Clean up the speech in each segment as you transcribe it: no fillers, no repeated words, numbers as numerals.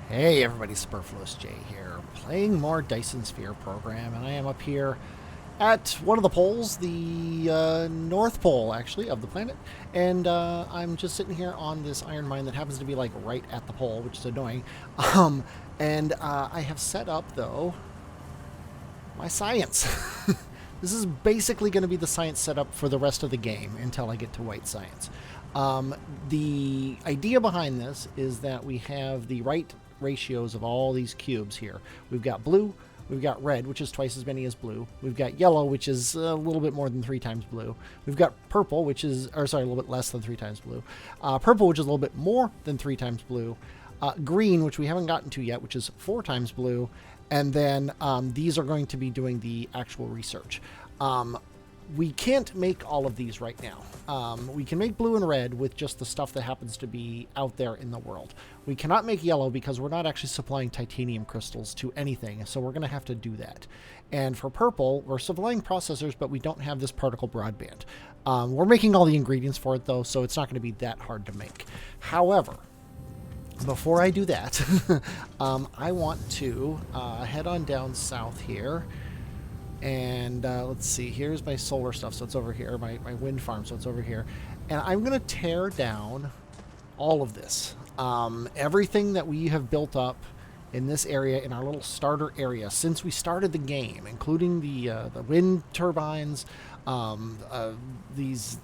Hey everybody, Superfluous J here, playing more Dyson Sphere program, and I am up here at one of the poles, the North Pole, actually, of the planet, and I'm just sitting here on this iron mine that happens to be, like, right at the pole, which is annoying, and I have set up, though, my science. This is basically going to be the science setup for the rest of the game until I get to white science. The idea behind this is that we have the right ratios of all these cubes here. We've got blue, we've got red, which is twice as many as blue. We've got yellow, which is a little bit more than 3 times blue. We've got purple, which is, or sorry, a little bit less than 3 times blue. Purple, which is a little bit more than 3 times blue. Green, which we haven't gotten to yet, which is 4 times blue. And then these are going to be doing the actual research. We can't make all of these right now. We can make blue and red with just the stuff that happens to be out there in the world. We cannot make yellow because we're not actually supplying titanium crystals to anything, so we're going to have to do that. And for purple, we're supplying processors, but we don't have this particle broadband. We're making all the ingredients for it, though, so it's not going to be that hard to make. However, before I do that, I want to head on down south here. And let's see, here's my solar stuff, so it's over here, my wind farm, so it's over here. And I'm going to tear down all of this. Everything that we have built up in this area, in our little starter area, since we started the game, including the wind turbines, all these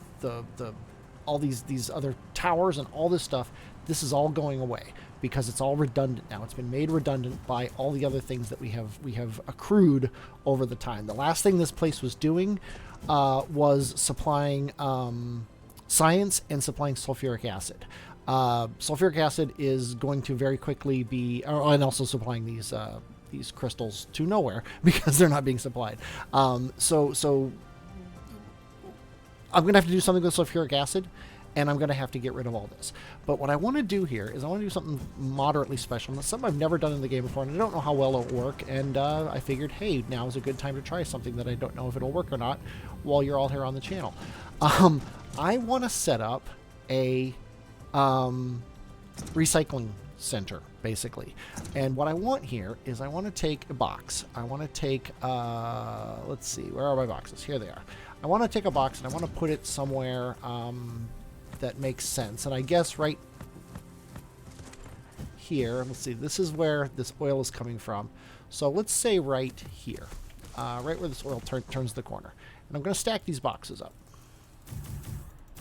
other towers and all this stuff, this is all going away because it's all redundant now. It's been made redundant by all the other things that we have accrued over the time. The last thing this place was doing was supplying science and supplying sulfuric acid. Sulfuric acid is going to very quickly be, and also supplying these crystals to nowhere because they're not being supplied. So I'm going to have to do something with sulfuric acid, and I'm going to have to get rid of all this. But what I want to do here is I want to do something moderately special. That's something I've never done in the game before, and I don't know how well it'll work, and I figured, hey, now is a good time to try something that I don't know if it'll work or not while you're all here on the channel. I want to set up a recycling center, basically. And what I want here is I want to take a box. I want to take, let's see, where are my boxes? Here they are. I want to take a box and I want to put it somewhere that makes sense. And I guess right here, let's see, this is where this oil is coming from. So let's say right here, right where this oil turns the corner. And I'm going to stack these boxes up.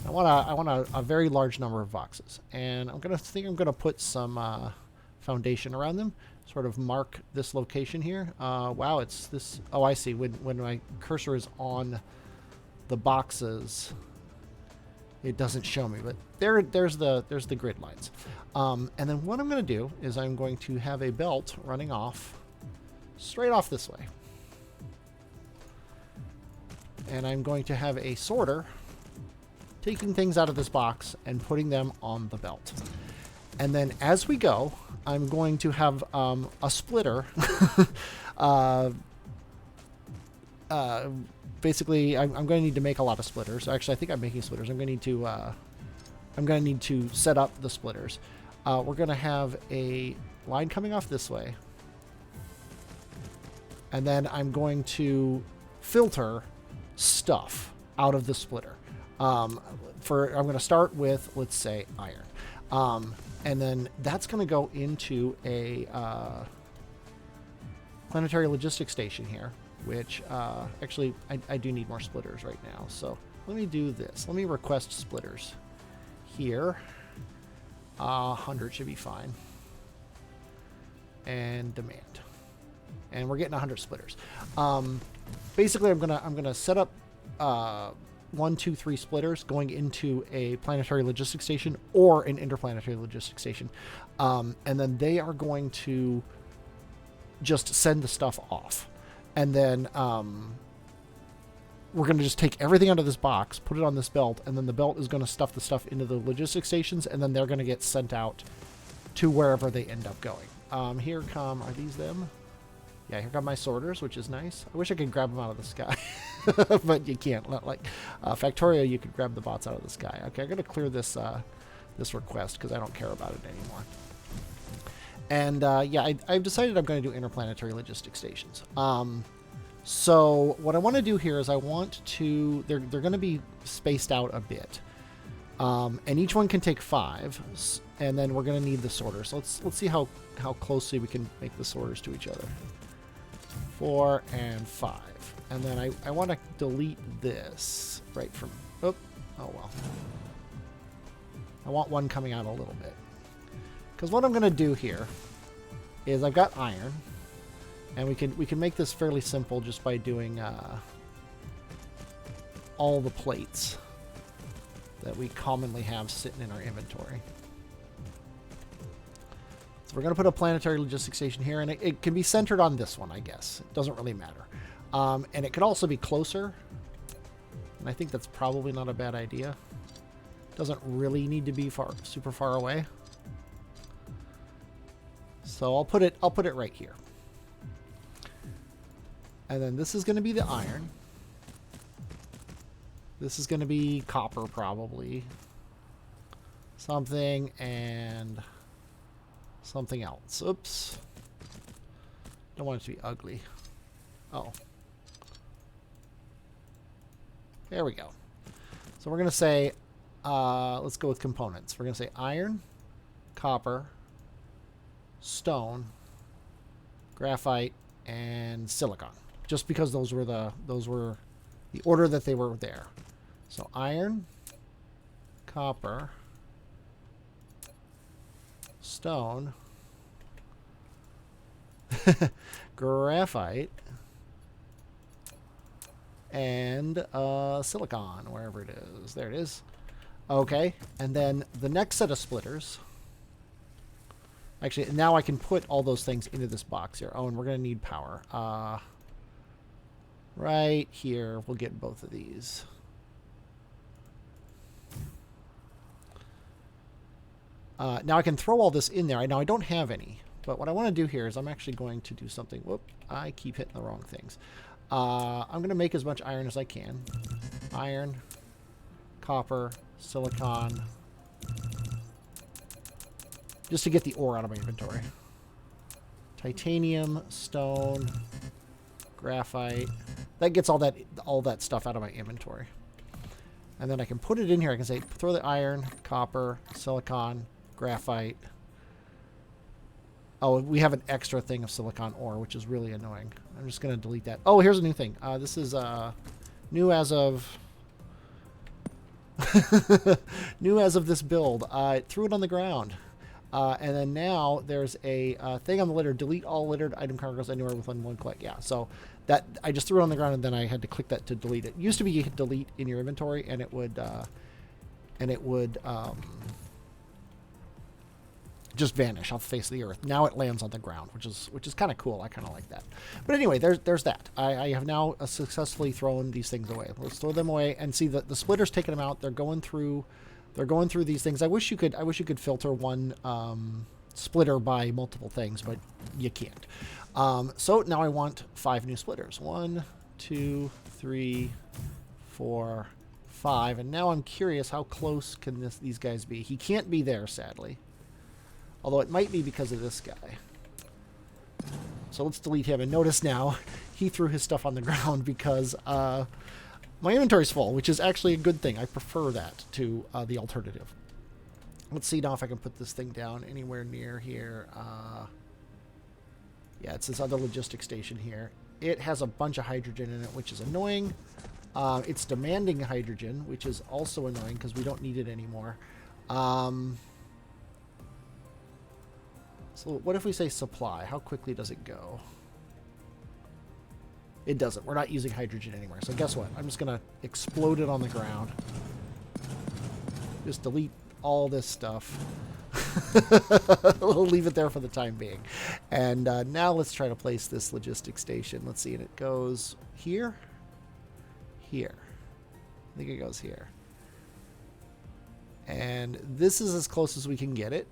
I want a very large number of boxes. And I'm going to put some foundation around them, sort of mark this location here. Wow, it's this, oh, I see. When my cursor is on the boxes, it doesn't show me, but there's the grid lines. And then what I'm going to do is I'm going to have a belt running off straight off this way, and I'm going to have a sorter taking things out of this box and putting them on the belt. And then as we go, I'm going to have a splitter. Basically, I'm going to need to make a lot of splitters. Actually, I think I'm making splitters. I'm going to need to set up the splitters. We're going to have a line coming off this way, and then I'm going to filter stuff out of the splitter. I'm going to start with, let's say, iron, and then that's going to go into a planetary logistics station here. Which, actually, I do need more splitters right now. So let me do this. Let me request splitters here. 100 should be fine. And demand. And we're getting 100 splitters. Basically, I'm gonna set up 1, 2, 3 splitters going into a planetary logistics station or an interplanetary logistics station, and then they are going to just send the stuff off. And then we're going to just take everything out of this box, put it on this belt, and then the belt is going to stuff the stuff into the logistics stations, and then they're going to get sent out to wherever they end up going. Here come, are these them? Yeah, here come my sorters, which is nice. I wish I could grab them out of the sky, but you can't. Not like Factorio, you could grab the bots out of the sky. Okay, I'm going to clear this this request because I don't care about it anymore. And yeah, I've decided I'm going to do interplanetary logistic stations. So what I want to do here is I want to, they're going to be spaced out a bit. And each one can take 5, and then we're going to need the sorter. So let's see how closely we can make the sorters to each other. 4 and 5. And then I want to delete this right from, oh well. I want one coming out a little bit. Because what I'm going to do here is I've got iron, and we can make this fairly simple just by doing all the plates that we commonly have sitting in our inventory. So we're going to put a planetary logistics station here, and it can be centered on this one, I guess. It doesn't really matter. And it could also be closer, and I think that's probably not a bad idea. Doesn't really need to be super far away. So I'll put it right here. And then this is going to be the iron. This is going to be copper, probably. Something and something else. Oops. Don't want it to be ugly. Oh. There we go. So we're going to say, let's go with components. We're going to say iron, copper, stone, graphite, and silicon. Just because those were the order that they were there. So iron, copper, stone, graphite, and silicon, wherever it is. There it is. Okay, and then the next set of splitters. Actually, now I can put all those things into this box here. Oh, and we're going to need power. Right here, we'll get both of these. Now I can throw all this in there. Now I don't have any, but what I want to do here is I'm actually going to do something. Whoop, I keep hitting the wrong things. I'm going to make as much iron as I can. Iron, copper, silicon. Just to get the ore out of my inventory. Titanium, stone, graphite. That gets all that stuff out of my inventory. And then I can put it in here. I can say throw the iron, copper, silicon, graphite. Oh, we have an extra thing of silicon ore, which is really annoying. I'm just going to delete that. Oh, here's a new thing. This is new as of new as of this build. I threw it on the ground. And then now there's a thing on the litter, delete all littered item cargoes anywhere within one click. Yeah, so that I just threw it on the ground and then I had to click that to delete it. It used to be you could delete in your inventory and it would just vanish off the face of the earth. Now it lands on the ground, which is kind of cool. I kind of like that. But anyway, there's that. I have now successfully thrown these things away. Let's throw them away and see that the splitter's taking them out. They're going through these things. I wish you could filter one splitter by multiple things, but you can't. So now I want 5 new splitters. 1, 2, 3, 4, 5. And now I'm curious, how close can these guys be? He can't be there, sadly. Although it might be because of this guy. So let's delete him. And notice now, he threw his stuff on the ground because my inventory's full, which is actually a good thing. I prefer that to the alternative. Let's see now if I can put this thing down anywhere near here. Yeah, it's this other logistic station here. It has a bunch of hydrogen in it, which is annoying. It's demanding hydrogen, which is also annoying because we don't need it anymore. So what if we say supply? How quickly does it go? It doesn't. We're not using hydrogen anymore. So guess what? I'm just going to explode it on the ground. Just delete all this stuff. We'll leave it there for the time being. And now let's try to place this logistic station. Let's see. And it goes here. Here. I think it goes here. And this is as close as we can get it.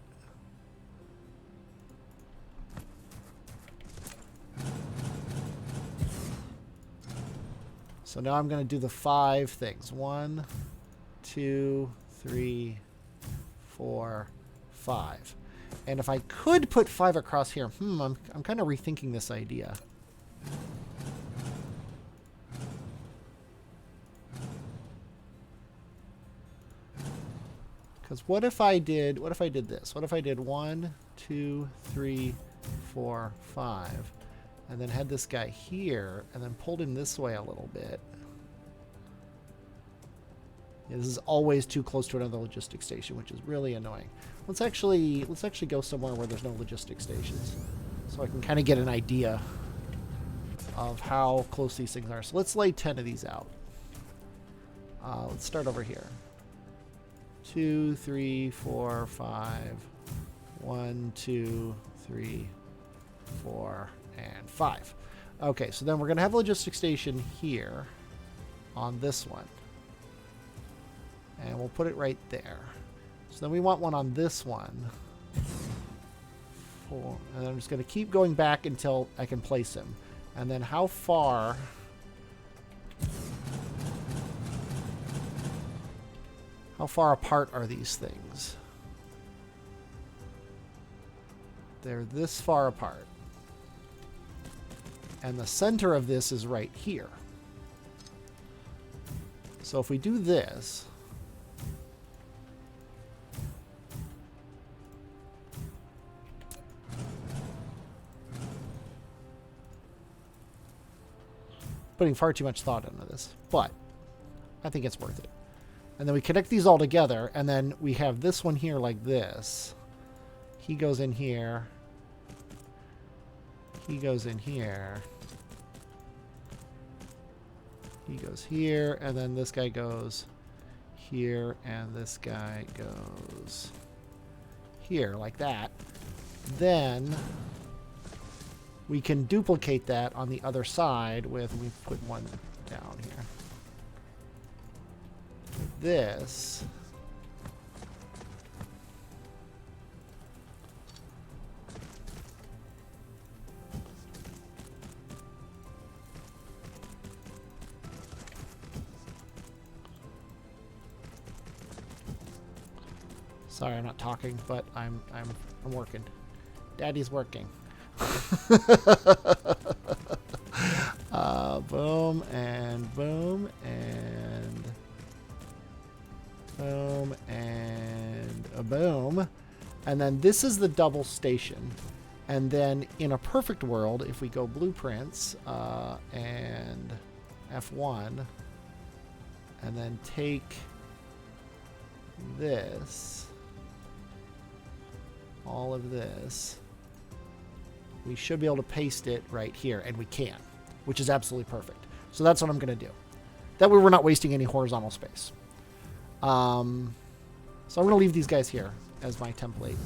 So now I'm going to do the 5 things. 1, 2, 3, 4, 5. And if I could put 5 across here, I'm kind of rethinking this idea. Because what if I did this? What if I did 1, 2, 3, 4, 5, and then had this guy here, and then pulled him this way a little bit? Yeah, this is always too close to another logistic station, which is really annoying. Let's actually go somewhere where there's no logistic stations, so I can kind of get an idea of how close these things are. So let's lay 10 of these out. Let's start over here. 2, 3, 4, 5. 1, 2, 3, 4, and 5. Okay, so then we're going to have a logistic station here on this one. And we'll put it right there. So then we want one on this one. 4. And I'm just going to keep going back until I can place him. And then how far... How far apart are these things? They're this far apart. And the center of this is right here. So if we do this... Putting far too much thought into this, but I think it's worth it. And then we connect these all together, and then we have this one here like this. He goes in here. He goes in here. He goes here, and then this guy goes here, and this guy goes here, like that. Then we can duplicate that on the other side with, we put one down here. This. Sorry, I'm not talking, but I'm working. Daddy's working. Boom and boom and boom and a boom. And then this is the double station. And then in a perfect world, if we go blueprints and F1 and then take this, all of this, we should be able to paste it right here, and we can, which is absolutely perfect. So that's what I'm going to do. That way we're not wasting any horizontal space. So I'm going to leave these guys here as my template.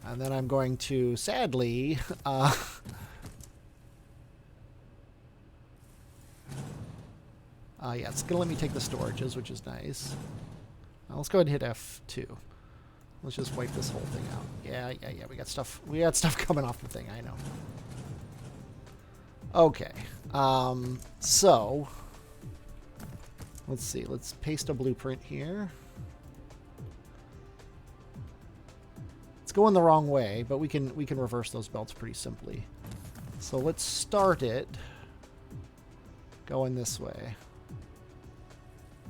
And then I'm going to, sadly, yeah, it's going to let me take the storages, which is nice. Let's go ahead and hit F2. Let's just wipe this whole thing out. Yeah. We got stuff coming off the thing, I know. Okay. So let's see. Let's paste a blueprint here. It's going the wrong way, but we can reverse those belts pretty simply. So let's start it going this way.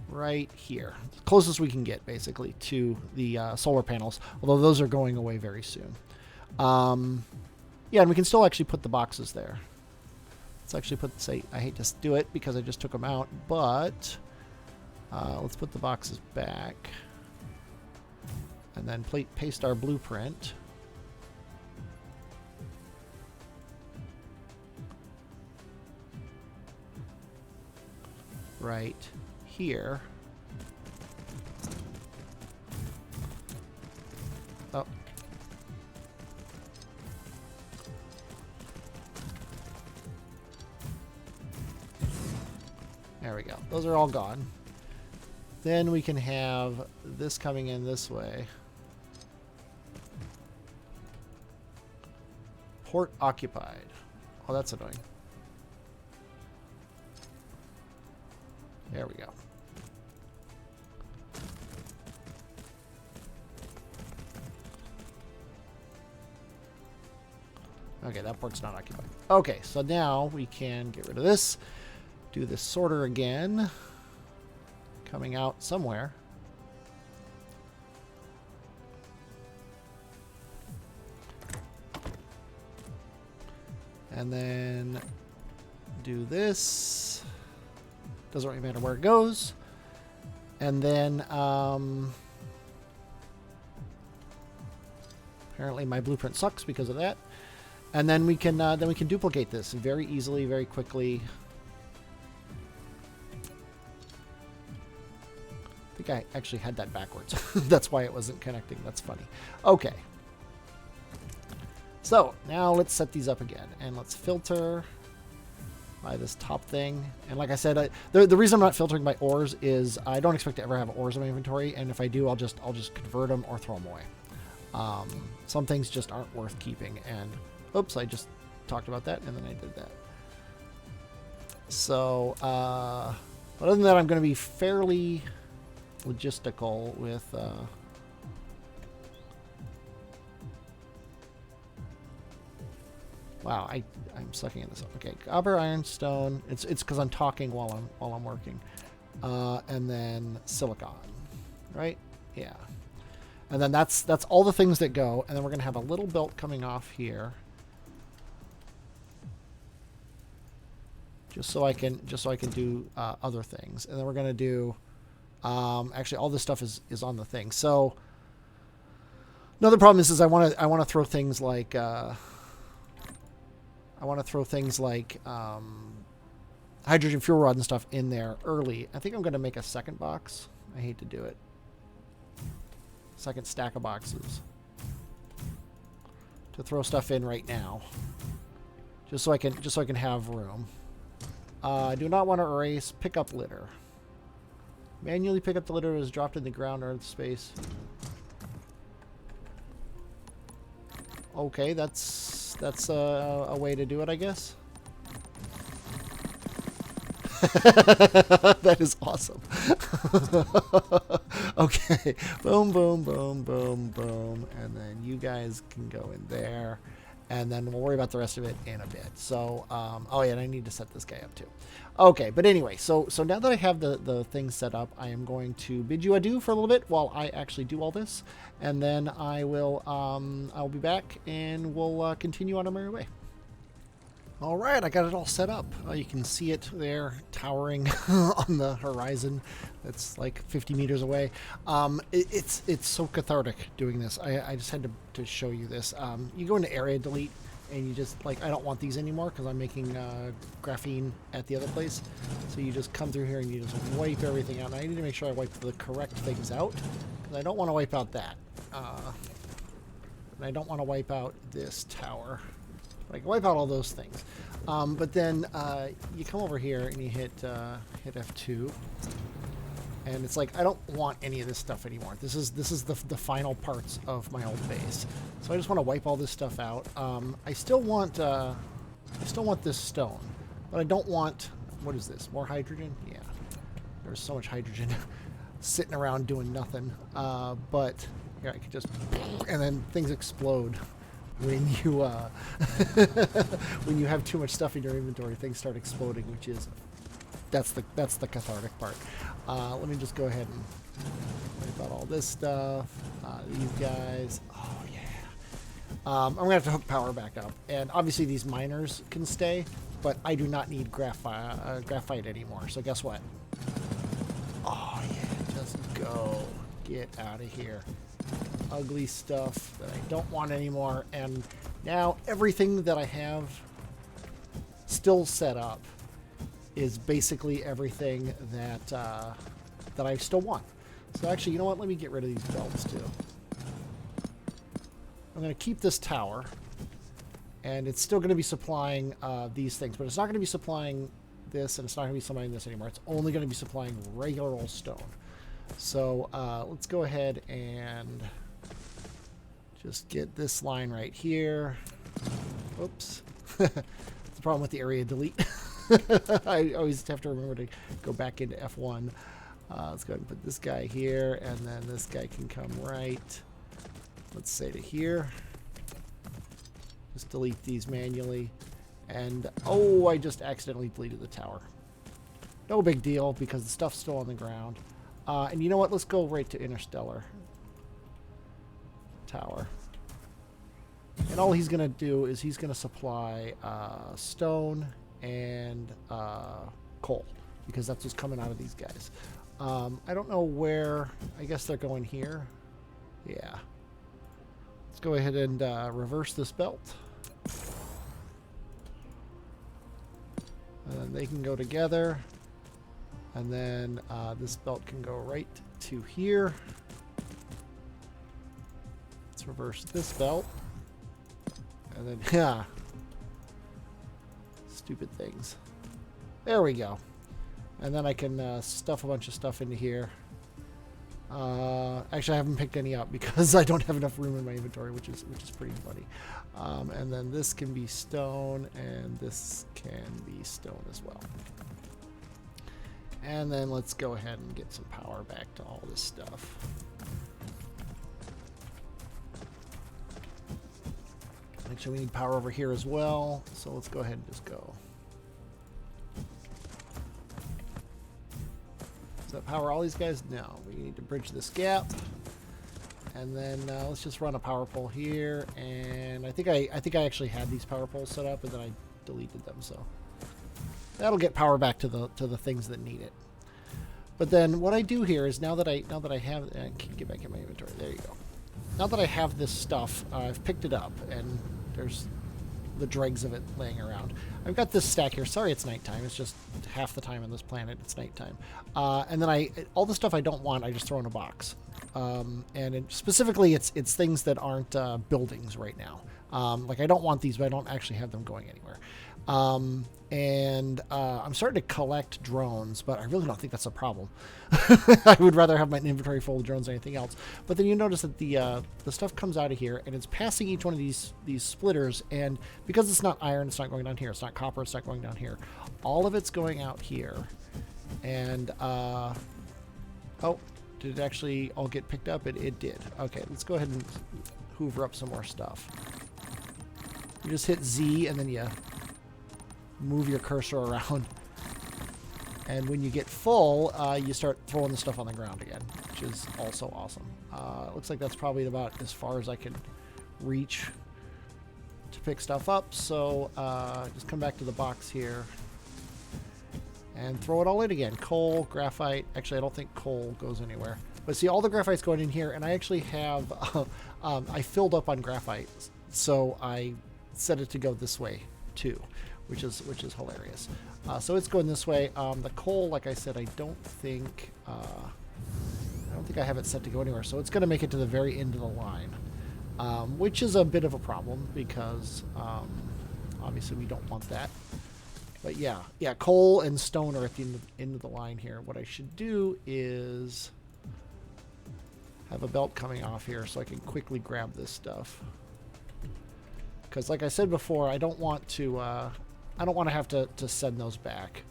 Right here. Closest we can get, basically, to the solar panels, although those are going away very soon. Yeah, and we can still actually put the boxes there. Let's actually put, say, I hate to do it because I just took them out, but let's put the boxes back. And then paste our blueprint. Right here. Oh. There we go. Those are all gone. Then we can have this coming in this way. Port occupied. Oh, that's annoying. There we go. Okay, that port's not occupied. Okay, so now we can get rid of this. Do this sorter again. Coming out somewhere. And then do this. Doesn't really matter where it goes. And then apparently my blueprint sucks because of that. And then we can duplicate this very easily, very quickly. I think I actually had that backwards. That's why it wasn't connecting. That's funny. Okay. So now let's set these up again, and let's filter by this top thing. And like I said, the reason I'm not filtering by ores is I don't expect to ever have ores in my inventory, and if I do, I'll just convert them or throw them away. Some things just aren't worth keeping. And oops, I just talked about that, and then I did that. So other than that, I'm going to be fairly logistical with wow, I'm sucking in this. Okay, copper, iron, stone. It's because I'm talking while I'm working. And then silicon, right? Yeah. And then that's all the things that go. And then we're gonna have a little belt coming off here, just so I can do other things. And then we're gonna do actually all this stuff is on the thing. So another problem is I want to throw things like hydrogen fuel rod and stuff in there early. I think I'm going to make a second box. I hate to do it. Second stack of boxes to throw stuff in right now, just so I can have room. I do not want to erase pickup litter. Manually pick up the litter that is dropped in the ground or space. Okay, that's a way to do it, I guess. That is awesome. Okay, boom, boom, boom, boom, boom, and then you guys can go in there, and then we'll worry about the rest of it in a bit. So, oh yeah, and I need to set this guy up too. Okay, but anyway, so now that I have the thing set up, I am going to bid you adieu for a little bit while I actually do all this, and then I'll be back and we'll continue on our merry way. All right, I got it all set up. You can see it there towering on the horizon. That's like 50 meters away. It's so cathartic doing this. I just had to show you this. You go into area delete, and you just, like, I don't want these anymore because I'm making graphene at the other place. So you just come through here and you just wipe everything out. And I need to make sure I wipe the correct things out, because I don't want to wipe out that. And I don't want to wipe out this tower. I can wipe out all those things. But then you come over here and you hit F2. And it's like, I don't want any of this stuff anymore. This is the final parts of my old base. So I just want to wipe all this stuff out. I still want this stone, but I don't want, what is this? More hydrogen? Yeah. There's so much hydrogen sitting around doing nothing. But here I could just, and then things explode when you when you have too much stuff in your inventory. Things start exploding, which is that's the cathartic part. Let me just go ahead and wipe out all this stuff. These guys. Oh yeah. I'm gonna have to hook power back up, and obviously these miners can stay, but I do not need graphite anymore. So guess what? Oh yeah, just go. Get out of here. Ugly stuff that I don't want anymore. And now everything that I have still set up is basically everything that that I still want. So actually, you know what? Let me get rid of these belts too. I'm going to keep this tower, and it's still going to be supplying these things, but it's not going to be supplying this, and it's not going to be supplying this anymore. It's only going to be supplying regular old stone. So let's go ahead and just get this line right here. Oops. That's the problem with the area delete. I always have to remember to go back into F1. Let's go ahead and put this guy here, and then this guy can come right, let's say, to here. Just delete these manually. And, oh, I just accidentally deleted the tower. No big deal, because the stuff's still on the ground. And you know what? Let's go right to Interstellar Tower. And all he's going to do is he's going to supply stone and coal, because that's what's coming out of these guys. I don't know where. I guess they're going here. Yeah. Let's go ahead and reverse this belt. And then they can go together. And then this belt can go right to here. Let's reverse this belt. And then, yeah. Stupid things. There we go. And then I can stuff a bunch of stuff into here. Actually, I haven't picked any up because I don't have enough room in my inventory, which is pretty funny. And then this can be stone, and this can be stone as well. And then let's go ahead and get some power back to all this stuff. Actually, we need power over here as well, so let's go ahead and just go. Does that power all these guys? No. We need to bridge this gap. And then let's just run a power pole here. And I think I actually had these power poles set up, and then I deleted them. So that'll get power back to the things that need it. But then what I do here is now that I have, I can get back in my inventory. There you go. Now that I have this stuff, I've picked it up, and there's the dregs of it laying around. I've got this stack here. Sorry, it's nighttime. It's just half the time on this planet it's nighttime. And then all the stuff I don't want, I just throw in a box. Specifically, it's things that aren't buildings right now. Like I don't want these, but I don't actually have them going anywhere. I'm starting to collect drones, but I really don't think that's a problem. I would rather have my inventory full of drones than anything else. But then you notice that the stuff comes out of here, and it's passing each one of these splitters, and because it's not iron, it's not going down here. It's not copper, it's not going down here. All of it's going out here. And, oh, did it actually all get picked up? It did. Okay, let's go ahead and hoover up some more stuff. You just hit Z, and then you move your cursor around, and when you get full, you start throwing the stuff on the ground again, which is also awesome. Looks like that's probably about as far as I can reach to pick stuff up, so just come back to the box here and throw it all in again. Coal, graphite. Actually, I don't think coal goes anywhere, but see, all the graphite's going in here, and I actually have I filled up on graphite, so I set it to go this way too, which is hilarious. So it's going this way. The coal, like I said, I don't think I have it set to go anywhere. So it's going to make it to the very end of the line, which is a bit of a problem because obviously we don't want that. But yeah, coal and stone are at the end of the line here. What I should do is have a belt coming off here so I can quickly grab this stuff. Because like I said before, I don't want to have to send those back.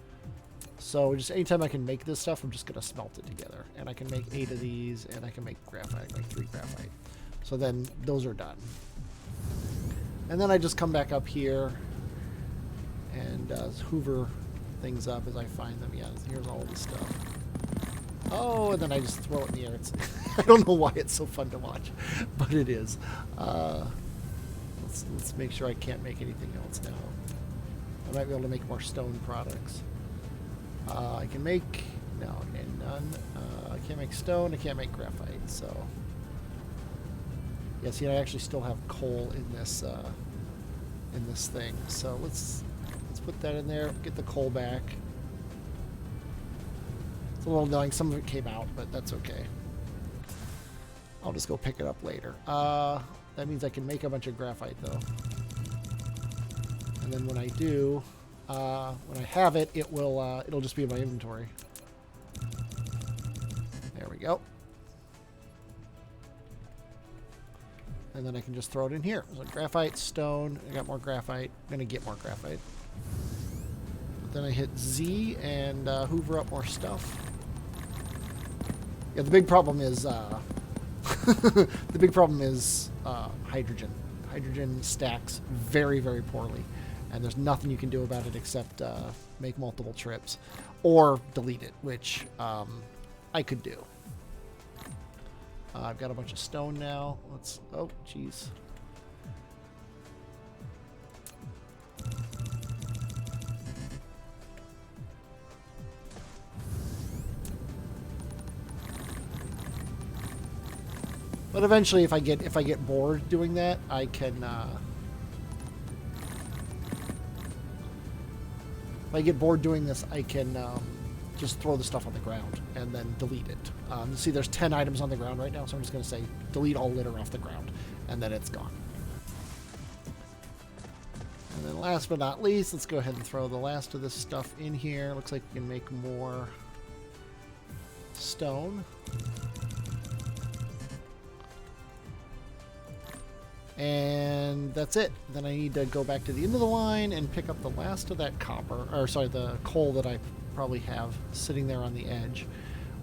So just anytime I can make this stuff, I'm just going to smelt it together. And I can make 8 of these, and I can make graphite, like 3 graphite. So then those are done. And then I just come back up here and hoover things up as I find them. Yeah, here's all of this stuff. Oh, and then I just throw it in the air. I don't know why it's so fun to watch, but it is. Let's make sure I can't make anything else now. I might be able to make more stone products. I can make... No, and none. I can't make stone. I can't make graphite, so... Yeah, see, I actually still have coal in this thing. So let's put that in there. Get the coal back. It's a little annoying. Some of it came out, but that's okay. I'll just go pick it up later. That means I can make a bunch of graphite, though. And then when I do, when I have it, it'll just be in my inventory. There we go. And then I can just throw it in here. So graphite, stone. I got more graphite. I'm gonna get more graphite. But then I hit Z and hoover up more stuff. Yeah, the big problem is hydrogen. hydrogen stacks very, very poorly. And there's nothing you can do about it except make multiple trips. Or delete it, which I could do. I've got a bunch of stone now. Let's... Oh, jeez. But eventually, if I get bored doing that, I can. If I get bored doing this, I can just throw the stuff on the ground and then delete it. You see, there's 10 items on the ground right now, so I'm just going to say delete all litter off the ground, and then it's gone. And then last but not least, let's go ahead and throw the last of this stuff in here. Looks like we can make more stone. And that's it. Then I need to go back to the end of the line and pick up the last of that copper, or sorry, the coal that I probably have sitting there on the edge.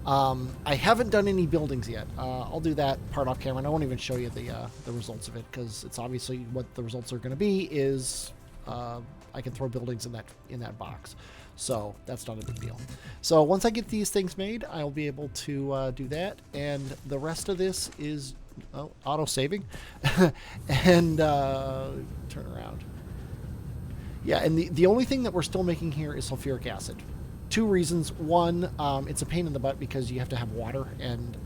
I haven't done any buildings yet. I'll do that part off camera, and I won't even show you the results of it, because it's obviously what the results are going to be is I can throw buildings in that box. So that's not a big deal. So once I get these things made, I'll be able to do that, and the rest of this is auto saving and turn around. Yeah, and the only thing that we're still making here is sulfuric acid. Two reasons. One, it's a pain in the butt because you have to have water, and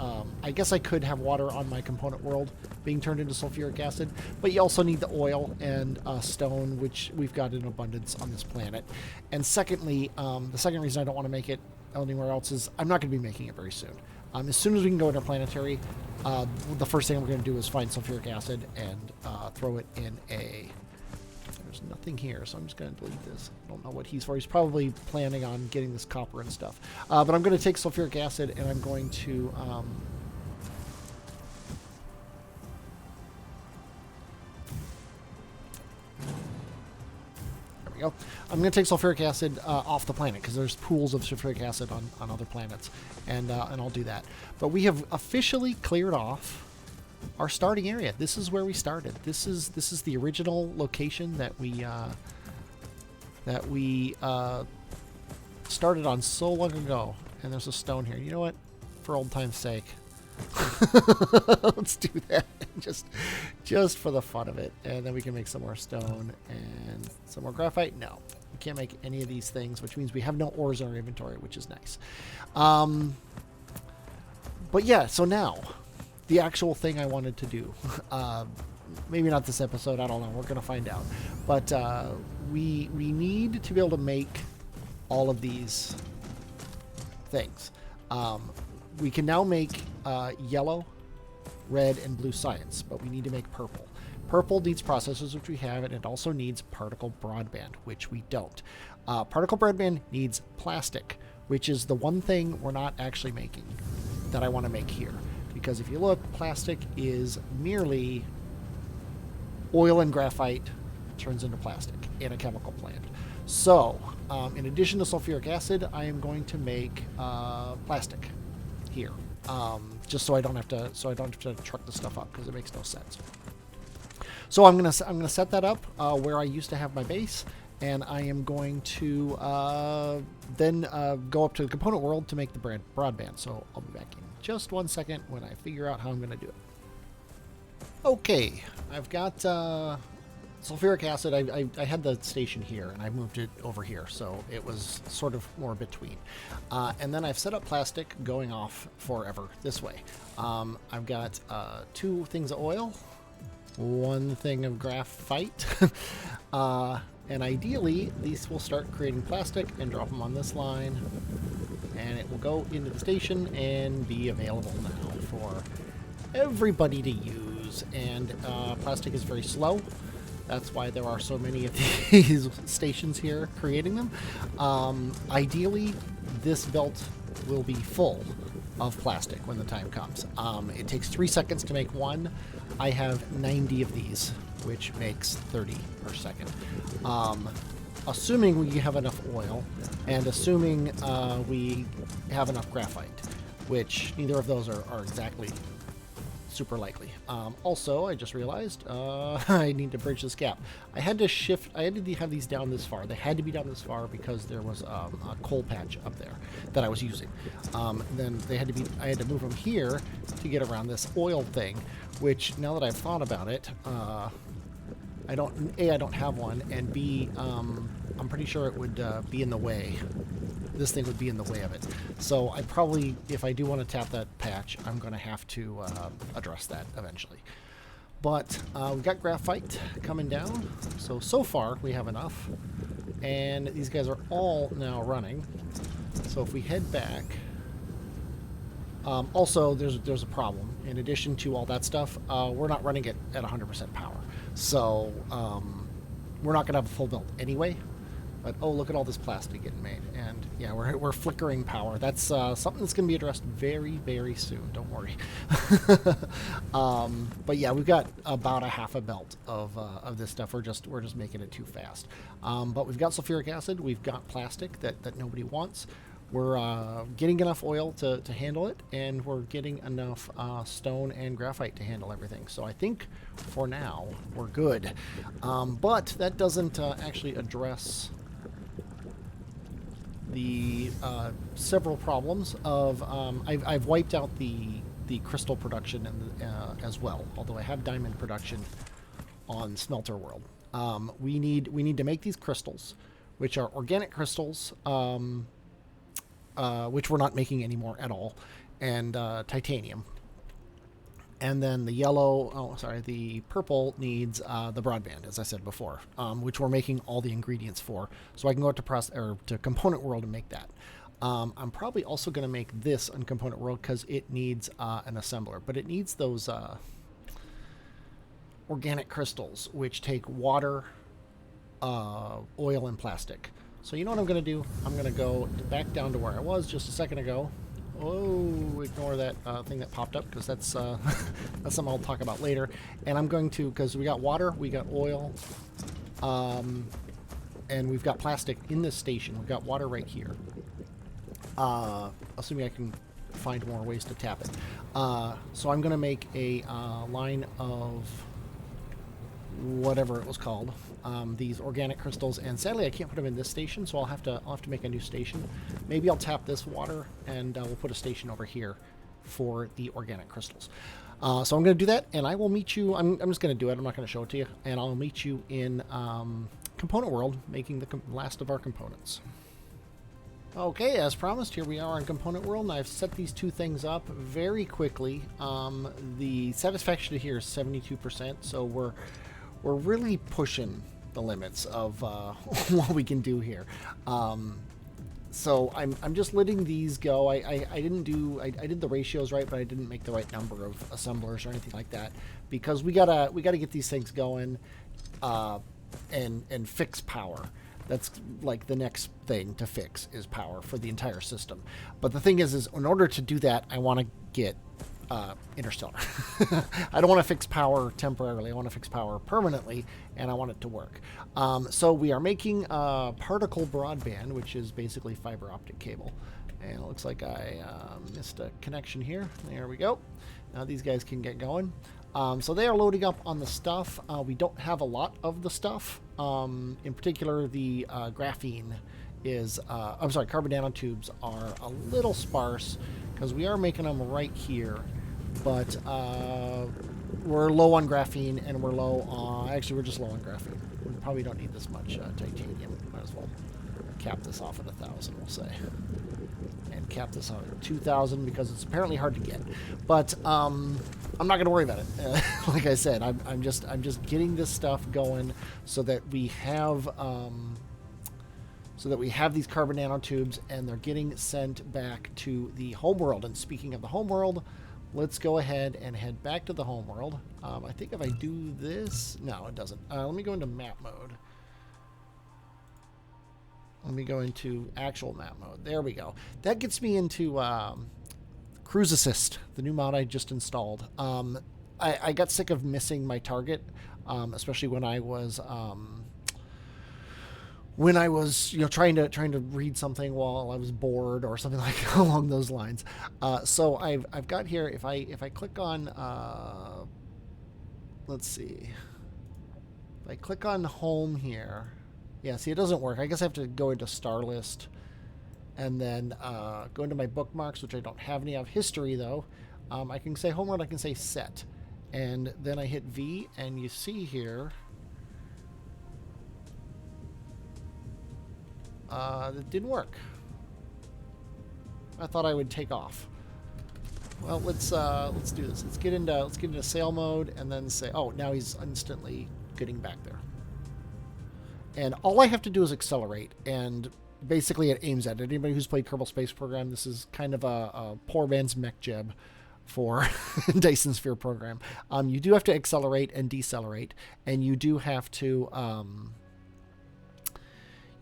I guess I could have water on my component world being turned into sulfuric acid, but you also need the oil and stone, which we've got in abundance on this planet. And secondly, the second reason I don't want to make it anywhere else is I'm not going to be making it very soon. As soon as we can go interplanetary, the first thing we're going to do is find sulfuric acid and throw it in a... There's nothing here, so I'm just going to delete this. I don't know what he's for. He's probably planning on getting this copper and stuff. But I'm going to take sulfuric acid and I'm going to... There we go. I'm going to take sulfuric acid off the planet because there's pools of sulfuric acid on other planets, and I'll do that. But we have officially cleared off our starting area. This is where we started. This is the original location that we started on so long ago. And there's a stone here. You know what? For old time's sake, let's do that. Just for the fun of it, and then we can make some more stone and some more graphite. No, we can't make any of these things, which means we have no ores in our inventory, which is nice. But yeah, so now the actual thing I wanted to do, maybe not this episode, I don't know, we're going to find out. But we need to be able to make all of these things. We can now make yellow, red, and blue science, but we need to make purple. Purple needs processors, which we have, and it also needs particle broadband, which we don't. Particle broadband needs plastic, which is the one thing we're not actually making that I want to make here. Because if you look, plastic is merely oil and graphite turns into plastic in a chemical plant. So, in addition to sulfuric acid, I am going to make plastic here, just so I don't have to truck the stuff up because it makes no sense. So I'm gonna set that up where I used to have my base, and I am going to then go up to the component world to make the broadband. So I'll be back in just 1 second when I figure out how I'm going to do it. Okay, I've got sulfuric acid. I had the station here, and I moved it over here, so it was sort of more between. And then I've set up plastic going off forever this way. I've got 2 things of oil, 1 thing of graphite, and ideally these will start creating plastic and drop them on this line, and it will go into the station and be available now for everybody to use. And plastic is very slow. That's why there are so many of these stations here creating them. Ideally, this belt will be full of plastic when the time comes. It takes 3 seconds to make one. I have 90 of these, which makes 30 per second. Assuming we have enough oil, and assuming we have enough graphite, which neither of those are exactly super likely. Also, I just realized I need to bridge this gap. I had to shift. I had to have these down this far. They had to be down this far because there was a coal patch up there that I was using. Then they had to be. I had to move them here to get around this oil thing. Which, now that I've thought about it, I don't have one, and B, I'm pretty sure it would be in the way. This thing would be in the way of it. So I probably, if I do want to tap that patch, I'm going to have to address that eventually. But we've got graphite coming down. So far we have enough. And these guys are all now running. So if we head back... also, there's a problem. In addition to all that stuff, we're not running it at 100% power. So we're not going to have a full build anyway. But, oh, look at all this plastic getting made. And, yeah, we're flickering power. That's something that's going to be addressed very, very soon. Don't worry. But, yeah, we've got about a half a belt of this stuff. We're just making it too fast. But we've got sulfuric acid. We've got plastic that nobody wants. We're getting enough oil to handle it, and we're getting enough stone and graphite to handle everything. So I think, for now, we're good. But that doesn't actually address the several problems of... I've wiped out the crystal production as well, although I have diamond production on Smelter World. We need to make these crystals, which are organic crystals, which we're not making anymore at all, and titanium. And then the purple needs the broadband, as I said before, which we're making all the ingredients for. So I can go to Component World and make that. I'm probably also going to make this on Component World because it needs an assembler, but it needs those organic crystals, which take water, oil, and plastic. So you know what I'm going to do? I'm going to go back down to where I was just a second ago. Oh, ignore that thing that popped up because that's that's something I'll talk about later. And I'm going to, because we got water, we got oil, and we've got plastic in this station. We've got water right here. Assuming I can find more ways to tap it. So I'm going to make a line of whatever it was called, these organic crystals, and sadly I can't put them in this station, so I'll have to make a new station. Maybe I'll tap this water, and we'll put a station over here for the organic crystals. So I'm going to do that, and I will meet you. I'm just going to do it. I'm not going to show it to you, and I'll meet you in Component World, making the last of our components. Okay, as promised, here we are on Component World, and I've set these two things up very quickly. The satisfaction here is 72%, so we're really pushing the limits of what we can do here. So I'm just letting these go. I did the ratios right, but I didn't make the right number of assemblers or anything like that, because we gotta get these things going and fix power. That's like the next thing to fix is power for the entire system. But the thing is in order to do that, I want to get interstellar. I don't want to fix power temporarily. I want to fix power permanently, and I want it to work. So we are making particle broadband, which is basically fiber optic cable. And it looks like I missed a connection here. There we go. Now these guys can get going. So they are loading up on the stuff. We don't have a lot of the stuff. In particular, the graphene is... carbon nanotubes are a little sparse because we are making them right here. But we're low on graphene, and we're low on... Actually, we're just low on graphene. We probably don't need this much titanium. Might as well cap this off at 1,000, we'll say. And cap this out at 2,000 because it's apparently hard to get. But I'm not going to worry about it. Like I said, I'm just getting this stuff going so that we have these carbon nanotubes, and they're getting sent back to the homeworld. And speaking of the homeworld, let's go ahead and head back to the homeworld. I think if I do this, no, it doesn't. Let me go into map mode. Let me go into actual map mode. There we go. That gets me into Cruise Assist, the new mod I just installed. I got sick of missing my target, especially when I was when I was, trying to read something while I was bored or something like along those lines. So I've got here. If I click on, let's see, if I click on home here, yeah, see, it doesn't work. I guess I have to go into star list and then go into my bookmarks, which I don't have any of. History though, I can say home world. I can say set, and then I hit V, and you see here. That didn't work. I thought I would take off. Well, let's do this. Let's get into sail mode and then say, oh, now he's instantly getting back there. And all I have to do is accelerate, and basically it aims at it. Anybody who's played Kerbal Space Program, this is kind of a poor man's mech jeb for Dyson Sphere Program. You do have to accelerate and decelerate, and you do have to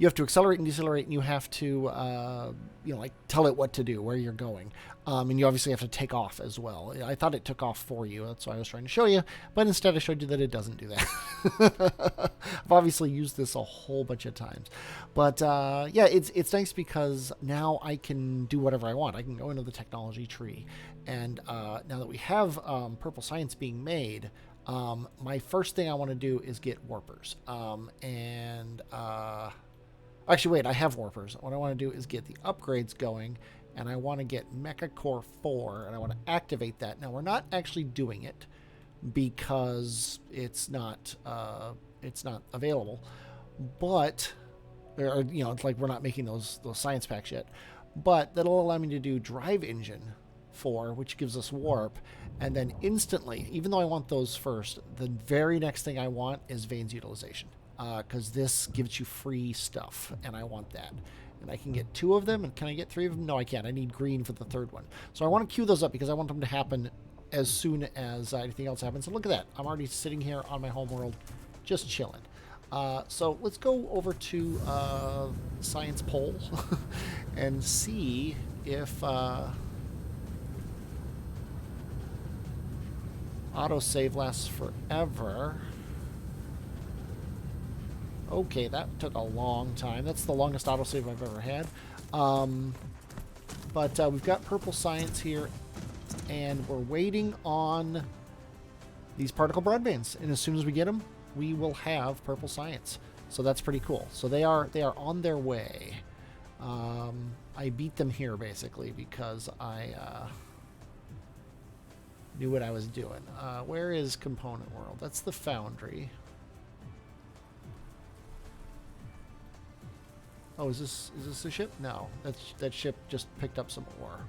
accelerate and decelerate, and you have to, like tell it what to do, where you're going. And you obviously have to take off as well. I thought it took off for you. That's why I was trying to show you. But instead I showed you that it doesn't do that. I've obviously used this a whole bunch of times. But, yeah, it's nice because now I can do whatever I want. I can go into the technology tree. And now that we have Purple Science being made, my first thing I want to do is get warpers. Actually, wait, I have warpers. What I want to do is get the upgrades going, and I want to get Mecha Core 4, and I want to activate that. Now, we're not actually doing it because it's not available, but, it's like we're not making those science packs yet, but that'll allow me to do Drive Engine 4, which gives us warp, and then instantly, even though I want those first, the very next thing I want is Veins Utilization. Because this gives you free stuff, and I want that. And I can get 2 of them, and can I get 3 of them? No, I can't. I need green for the 3rd one. So I want to queue those up because I want them to happen as soon as anything else happens. And look at that. I'm already sitting here on my home world, just chilling. So let's go over to Science Poll and see if autosave lasts forever. Okay, that took a long time. That's the longest autosave I've ever had. But we've got Purple Science here, and we're waiting on these particle broadbands. And as soon as we get them, we will have Purple Science. So that's pretty cool. So they are on their way. I beat them here basically because I knew what I was doing. Where is Component World? That's the Foundry. Oh, is this a ship? No, that ship just picked up some ore.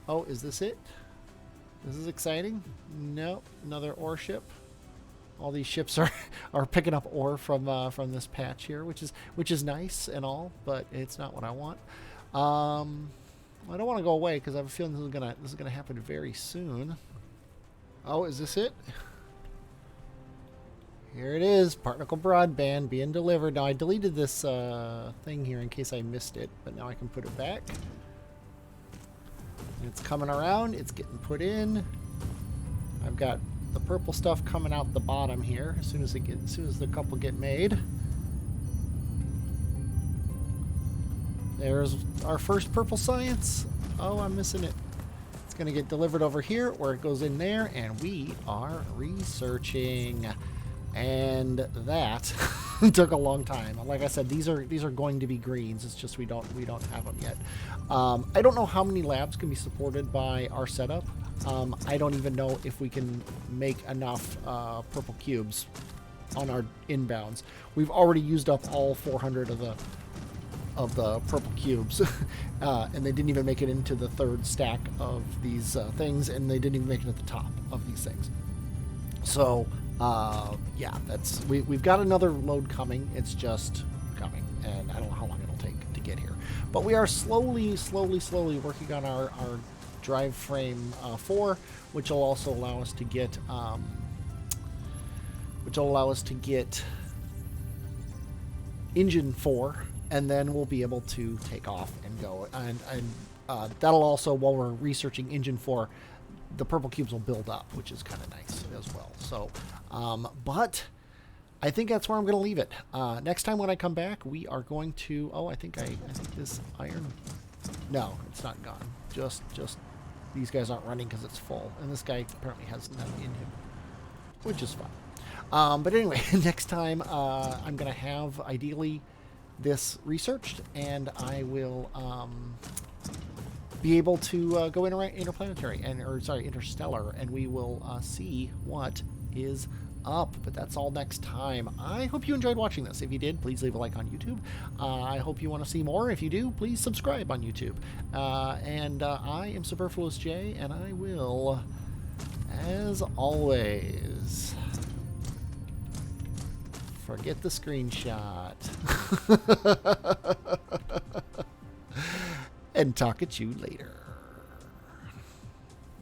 Oh, is this it? This is exciting. No, another ore ship. All these ships are picking up ore from this patch here, which is nice and all, but it's not what I want. I don't want to go away because I have a feeling this is gonna happen very soon. Oh, is this it? Here it is, particle broadband being delivered. Now I deleted this thing here in case I missed it, but now I can put it back. And it's coming around, it's getting put in. I've got the purple stuff coming out the bottom here as soon as the couple get made. There's our first Purple Science. Oh, I'm missing it. It's gonna get delivered over here where it goes in there, and we are researching. And that took a long time. Like I said, these are going to be greens. It's just we don't have them yet. I don't know how many labs can be supported by our setup. I don't even know if we can make enough purple cubes on our inbounds. We've already used up all 400 of the purple cubes, and they didn't even make it into the 3rd stack of these things, and they didn't even make it at the top of these things. So. Yeah, we've got another load coming. It's just coming, and I don't know how long it'll take to get here. But we are slowly working on our drive frame 4, which will also allow us to get engine 4, and then we'll be able to take off and go. And that'll also, while we're researching engine 4, the purple cubes will build up, which is kind of nice as well. So, but I think that's where I'm going to leave it. Next time when I come back, we are going to... Oh, I think this iron... No, it's not gone. Just these guys aren't running because it's full. And this guy apparently has none in him, which is fine. But anyway, next time I'm going to have, ideally, this researched, and I will be able to go interplanetary, interstellar, and we will see what is up. But that's all next time. I hope you enjoyed watching this. If you did, please leave a like on YouTube. I hope you want to see more. If you do, please subscribe on YouTube. And I am Superfluous J, and I will, as always, forget the screenshot and talk at you later.